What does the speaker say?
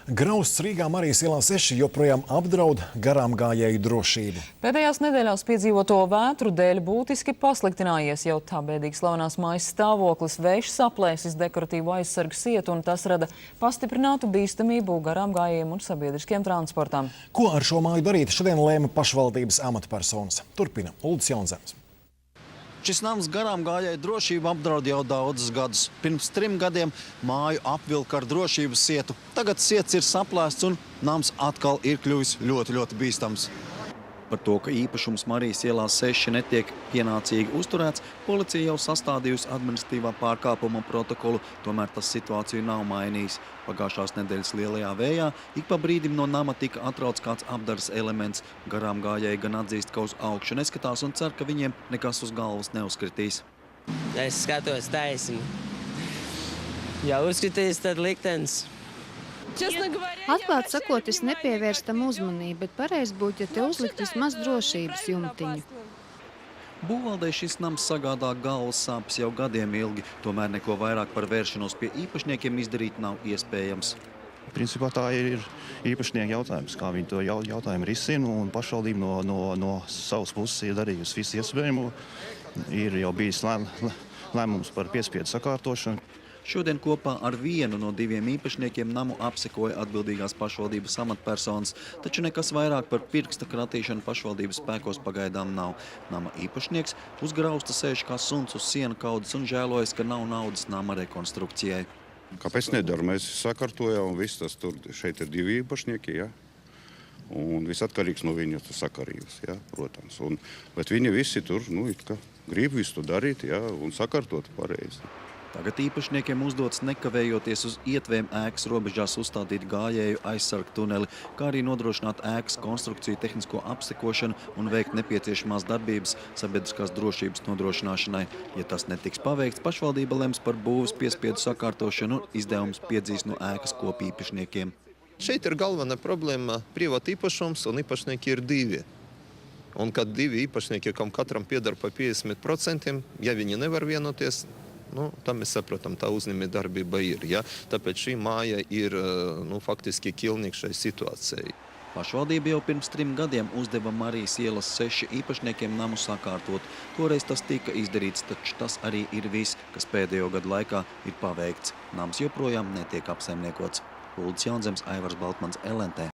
Grausts Rīgā Marijas ielā 6 joprojām apdraud garām gājēju drošību. Pēdējās nedēļās piedzīvoto vētru dēļ būtiski pasliktinājies jau tā bēdīgi slavenās mājas stāvoklis. Vējš saplēsis dekoratīvu aizsargu sietu un tas rada pastiprinātu bīstamību garām gājējiem un sabiedriskiem transportām. Ko ar šo māju darīt, šodien lēma pašvaldības amatpersonas. Turpina Uldis Jaunzems. Šis nams garām gājēju drošību apdraud jau daudzus gadus. Pirms 3 gadiem māju apvilka ar drošības sietu. Tagad siets ir saplēsts un nams atkal ir kļuvis ļoti bīstams. Par to, ka īpašums Marijas ielā 6 netiek pienācīgi uzturēts, policija jau sastādījusi administratīvā pārkāpuma protokolu, tomēr tas situāciju nav mainījis. Pagājušās nedēļas lielajā vējā ik pa brīdim no nama tika atrauts kāds apdares elements. Garām gājēji gan atzīst, ka uz augšu neskatās un cer, ka viņiem nekas uz galvas neuzkritīs. Es skatos taisni. Ja uzkritīs, tad liktenis. Atklāt sakot, es nepievērstu tam uzmanību, bet pareizi būtu, ja te uzlikt vismaz drošības jumtiņu. Būvvaldei šis nams sagādā galvas sāpes jau gadiem ilgi, tomēr neko vairāk par vēršanos pie īpašniekiem izdarīt nav iespējams. Principā tā ir īpašnieku jautājums, kā viņi to jautājumu risina, un pašvaldība no savas puses ir darījusi visu iespējamo. Ir jau bijis lēmums par piespiedu sakārtošanu. Šodien kopā ar vienu no 2 īpašniekiem namu apsekoja atbildīgās pašvaldības amatpersonas, taču nekas vairāk par pirksta kratīšanu pašvaldības spēkos pagaidām nav. Nama īpašnieks uz grausta sēž kā suns uz sienu kaudzes un žēlojas, ka nav naudas nama rekonstrukcijai. Kāpēc nedara? Mēs sakārtojām un viss tas tur. Šeit ir 2 īpašnieki, ja? Un viss atkarīgs no viņu sakarības, ja? Protams. Bet viņi visi tur, grib visu to darīt, ja? Un sakārtot pareizi. Tagad īpašniekiem uzdots nekavējoties uz ietvēm ēkas robežās uzstādīt gājēju aizsargu tuneli, kā arī nodrošināt ēkas konstrukciju tehnisko apsekošanu un veikt nepieciešamās darbības sabiedriskās drošības nodrošināšanai. Ja tas netiks paveikts, pašvaldība lems par būvas piespiedu sakārtošanu un izdevums piedzīs no ēkas kopīpašniekiem. Šeit ir galvenā problēma privāta īpašums un īpašnieki ir 2. Un kad 2 īpašnieki, kam katram pieder pa 50%, ja viņi nevar vienoties, tā mēs saprotam, tā uzņēmēja darbība ir. Ja? Tāpēc šī māja ir faktiski ķilnieks šai situācijai. Pašvaldība jau pirms 3 gadiem uzdeva Marijas ielas 6 īpašniekiem namu sakārtot. Toreiz tas tika izdarīts, taču tas arī ir viss, kas pēdējo gadu laikā ir paveikts. Nams joprojām netiek apsaimniekots. Uldis Jaunzems, Aivars Baltmans, LNT.